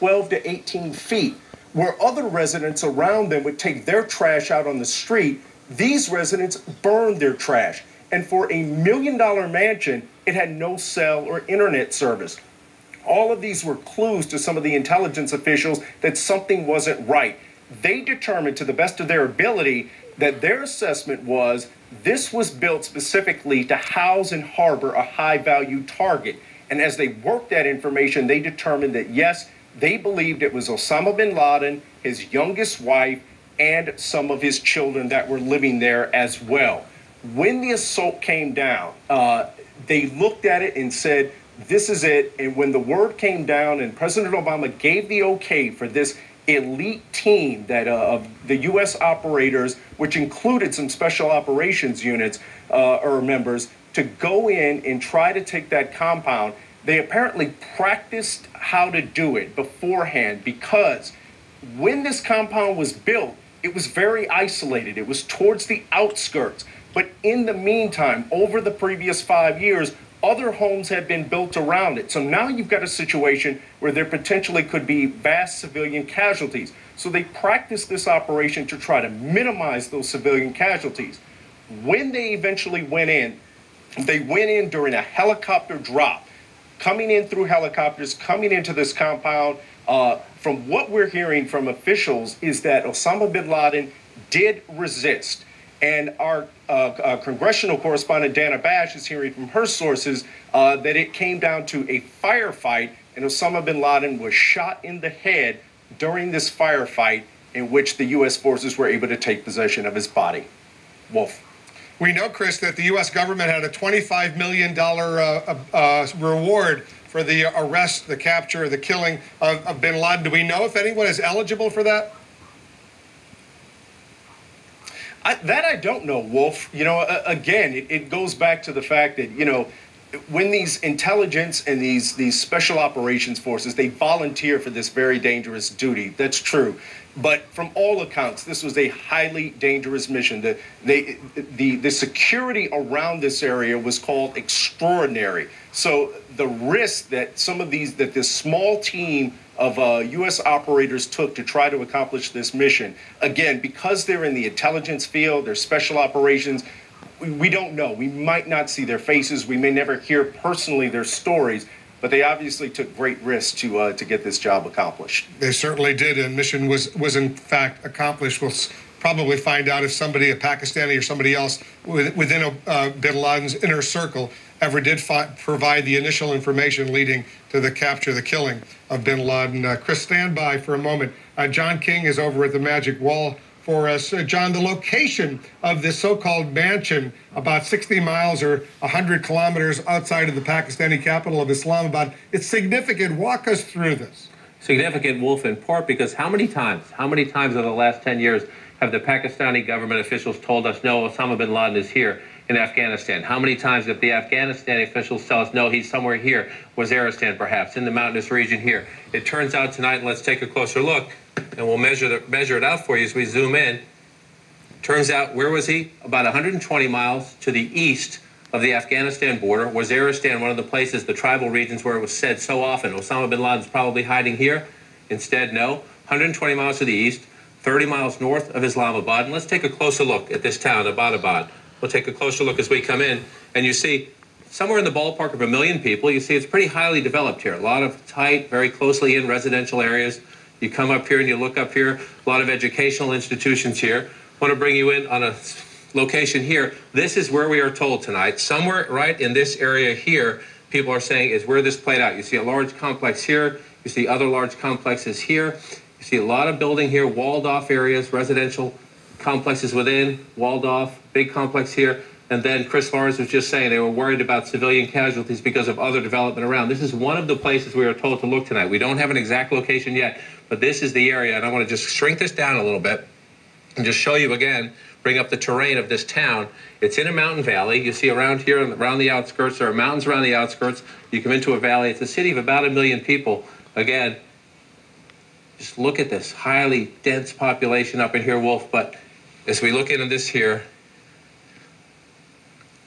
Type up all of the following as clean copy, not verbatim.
12 to 18 feet. Where other residents around them would take their trash out on the street, these residents burned their trash. And for $1 million mansion, it had no cell or internet service. All of these were clues to some of the intelligence officials that something wasn't right. They determined, to the best of their ability, that their assessment was this was built specifically to house and harbor a high-value target. And as they worked that information, they determined that, yes, they believed it was Osama Bin Laden, his youngest wife, and some of his children that were living there as well. When the assault came down, they looked at it and said, this is it. And when the word came down and President Obama gave the okay for this elite team that of the U.S. operators, which included some special operations units or members, to go in and try to take that compound, they apparently practiced how to do it beforehand, because when this compound was built, it was very isolated. It was towards the outskirts. But in the meantime, over the previous 5 years, other homes had been built around it. So now you've got a situation where there potentially could be vast civilian casualties. So they practiced this operation to try to minimize those civilian casualties. When they eventually went in, they went in during a helicopter drop, coming in through helicopters, coming into this compound. From what we're hearing from officials is that Osama bin Laden did resist. And our congressional correspondent, Dana Bash, is hearing from her sources that it came down to a firefight, and Osama bin Laden was shot in the head during this firefight, in which the U.S. forces were able to take possession of his body. Wolf. We know, Chris, that the U.S. government had a $25 million reward for the arrest, the capture, the killing of bin Laden. Do we know if anyone is eligible for that? That I don't know, Wolf. You know, again, it goes back to the fact that, you know, when these intelligence and these special operations forces, they volunteer for this very dangerous duty. That's true. But from all accounts, this was a highly dangerous mission. The security around this area was called extraordinary. So the risk that that this small team of U.S. operators took to try to accomplish this mission, again, because they're in the intelligence field, they're special operations, we don't know. We might not see their faces. We may never hear personally their stories. But they obviously took great risks to get this job accomplished. They certainly did, and mission was in fact accomplished. We'll probably find out if somebody, a Pakistani or somebody else within bin Laden's inner circle, ever did provide the initial information leading to the capture, the killing of bin Laden. Chris, stand by for a moment. John King is over at the Magic Wall for us. John, the location of this so-called mansion, about 60 miles or 100 kilometers outside of the Pakistani capital of Islamabad, it's significant. Walk us through this. Significant, Wolf, in part because how many times over the last 10 years have the Pakistani government officials told us, no, Osama bin Laden is here in Afghanistan? How many times have the Afghanistani officials tell us, no, he's somewhere here, Waziristan perhaps, in the mountainous region here? It turns out tonight, and let's take a closer look, and we'll measure it out for you as we zoom in. Turns out, where was he? About 120 miles to the east of the Afghanistan border. Waziristan, one of the places, the tribal regions where it was said so often, Osama bin Laden's probably hiding here. Instead, no. 120 miles to the east, 30 miles north of Islamabad. And let's take a closer look at this town, Abbottabad. We'll take a closer look as we come in, and you see somewhere in the ballpark of 1 million people. You see it's pretty highly developed here. A lot of tight, very closely in residential areas. You come up here and you look up here, a lot of educational institutions here. I want to bring you in on a location here. This is where we are told tonight, somewhere right in this area here, people are saying is where this played out. You see a large complex here. You see other large complexes here. You see a lot of building here, walled off areas, residential complexes within, walled off, big complex here. And then Chris Lawrence was just saying they were worried about civilian casualties because of other development around. This is one of the places we are told to look tonight. We don't have an exact location yet, but this is the area. And I want to just shrink this down a little bit and just show you again, bring up the terrain of this town. It's in a mountain valley. You see around here, around the outskirts, there are mountains around the outskirts. You come into a valley. It's a city of about 1 million people. Again, just look at this highly dense population up in here, Wolf. But as we look into this here,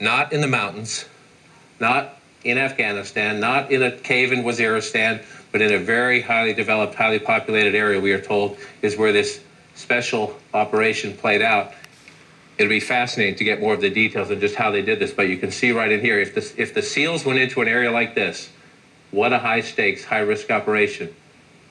not in the mountains, not in Afghanistan, not in a cave in Waziristan, but in a very highly developed, highly populated area, we are told, is where this special operation played out. It'll be fascinating to get more of the details of just how they did this, but you can see right in here, if the SEALs went into an area like this, what a high-stakes, high-risk operation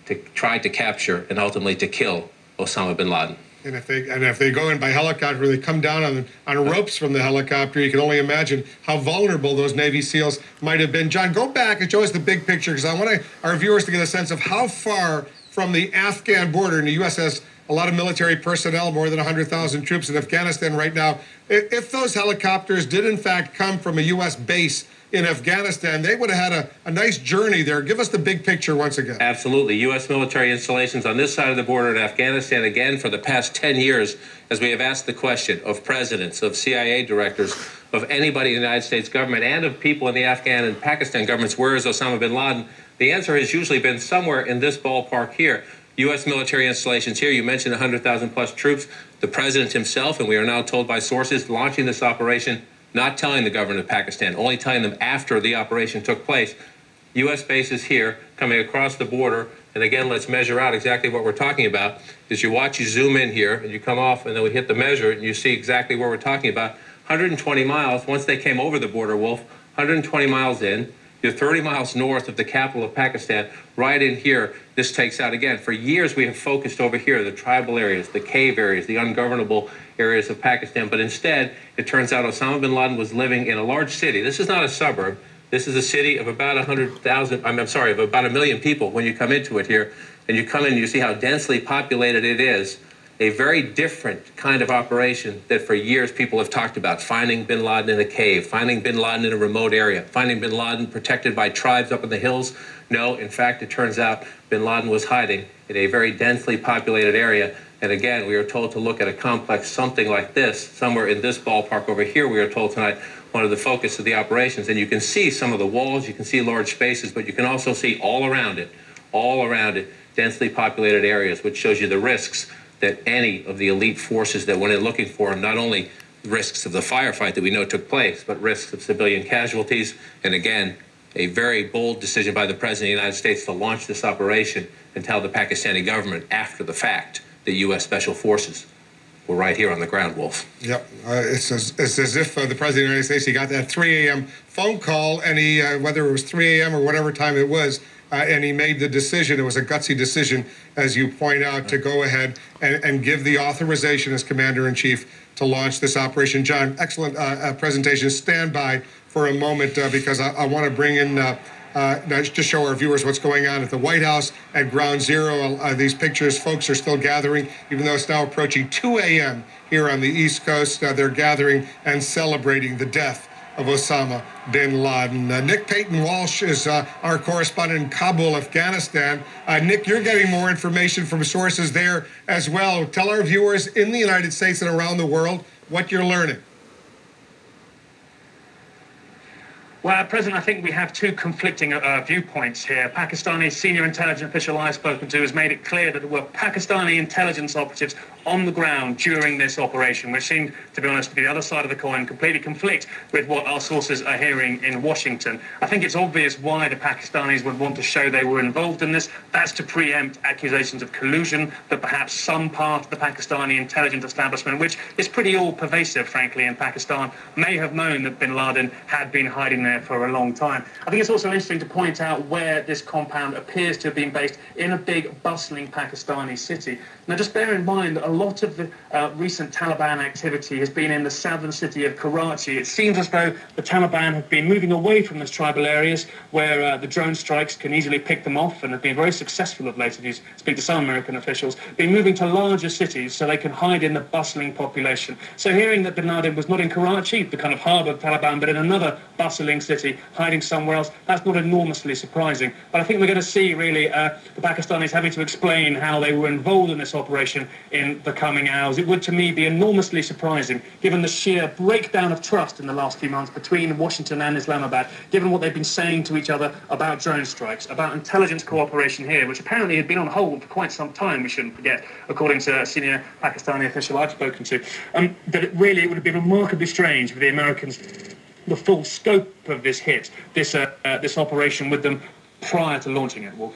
to try to capture and ultimately to kill Osama bin Laden. And if they go in by helicopter, they come down on ropes from the helicopter. You can only imagine how vulnerable those Navy SEALs might have been. John, go back and show us the big picture, because I want our viewers to get a sense of how far from the Afghan border, and the U.S. has a lot of military personnel, more than 100,000 troops in Afghanistan right now. If those helicopters did in fact come from a U.S. base in Afghanistan, they would have had a nice journey there. Give us the big picture once again. Absolutely. U.S. military installations on this side of the border in Afghanistan, again, for the past 10 years, as we have asked the question of presidents, of CIA directors, of anybody in the United States government, and of people in the Afghan and Pakistan governments, where is Osama bin Laden? The answer has usually been somewhere in this ballpark here. U.S. military installations here. You mentioned 100,000 plus troops. The president himself, and we are now told by sources, launching this operation, not telling the government of Pakistan, only telling them after the operation took place. U.S. bases here coming across the border. And again, let's measure out exactly what we're talking about. As you watch, you zoom in here, and you come off, and then we hit the measure, and you see exactly what we're talking about. 120 miles, once they came over the border, Wolf, 120 miles in. You're 30 miles north of the capital of Pakistan. Right in here, this takes out again. For years, we have focused over here, the tribal areas, the cave areas, the ungovernable areas of Pakistan. But instead, it turns out Osama bin Laden was living in a large city. This is not a suburb. This is a city of about 100,000, I'm sorry, of about 1 million people when you come into it here. And you come in and you see how densely populated it is. A very different kind of operation that for years people have talked about, finding bin Laden in a cave, finding bin Laden in a remote area, finding bin Laden protected by tribes up in the hills. No, in fact, it turns out bin Laden was hiding in a very densely populated area. And again, we are told to look at a complex something like this, somewhere in this ballpark over here, we are told tonight, one of the focus of the operations. And you can see some of the walls, you can see large spaces, but you can also see all around it, densely populated areas, which shows you the risks that any of the elite forces that went in looking for him, not only risks of the firefight that we know took place, but risks of civilian casualties. And again, a very bold decision by the President of the United States to launch this operation and tell the Pakistani government after the fact that U.S. Special Forces were right here on the ground, Wolf. Yep. It's as if the President of the United States, he got that 3 a.m. phone call, and he, whether it was 3 a.m. or whatever time it was, and he made the decision. It was a gutsy decision, as you point out, to go ahead and give the authorization as Commander-in-Chief to launch this operation. John, excellent presentation. Stand by for a moment because I want to bring in to show our viewers what's going on at the White House at Ground Zero. These pictures, folks are still gathering, even though it's now approaching 2 a.m. here on the East Coast. They're gathering and celebrating the death of Osama bin Laden. Nick Payton-Walsh is our correspondent in Kabul, Afghanistan. Nick, you're getting more information from sources there as well. Tell our viewers in the United States and around the world what you're learning. Well, President, I think we have two conflicting viewpoints here. Pakistani senior intelligence official I've spoken to has made it clear that there were Pakistani intelligence operatives on the ground during this operation, which seemed, to be honest, to be the other side of the coin, completely conflict with what our sources are hearing in Washington. I think it's obvious why the Pakistanis would want to show they were involved in this. That's to preempt accusations of collusion that perhaps some part of the Pakistani intelligence establishment, which is pretty all-pervasive, frankly, in Pakistan, may have known that bin Laden had been hiding there for a long time. I think it's also interesting to point out where this compound appears to have been based in a big, bustling Pakistani city. Now, just bear in mind that a lot of the recent Taliban activity has been in the southern city of Karachi. It seems as though the Taliban have been moving away from those tribal areas where the drone strikes can easily pick them off, and have been very successful of late. If you speak to some American officials, been moving to larger cities so they can hide in the bustling population. So hearing that bin Laden was not in Karachi, the kind of harbour of the Taliban, but in another bustling city, hiding somewhere else, that's not enormously surprising. But I think we're going to see, really, the Pakistanis having to explain how they were involved in this operation in the coming hours. It would, to me, be enormously surprising, given the sheer breakdown of trust in the last few months between Washington and Islamabad, given what they've been saying to each other about drone strikes, about intelligence cooperation here, which apparently had been on hold for quite some time, we shouldn't forget, according to a senior Pakistani official I've spoken to, that it would have been remarkably strange for the Americans, the full scope of this hit, this operation with them prior to launching it, Wolf.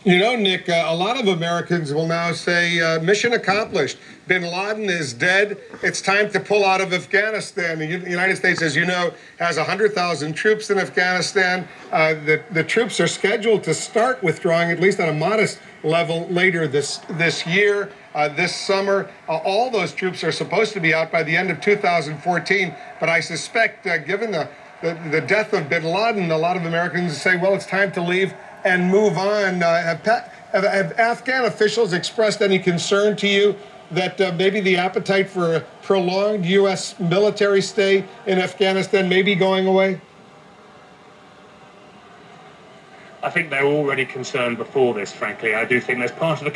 You know, Nick, a lot of Americans will now say, mission accomplished. Bin Laden is dead. It's time to pull out of Afghanistan. The United States, as you know, has 100,000 troops in Afghanistan. The troops are scheduled to start withdrawing, at least on a modest level, later this year, this summer. All those troops are supposed to be out by the end of 2014. But I suspect, given the death of Bin Laden, a lot of Americans say, well, it's time to leave and move on. Have Afghan officials expressed any concern to you that maybe the appetite for a prolonged U.S. military stay in Afghanistan may be going away? I think they were already concerned before this, frankly. I do think there's part of the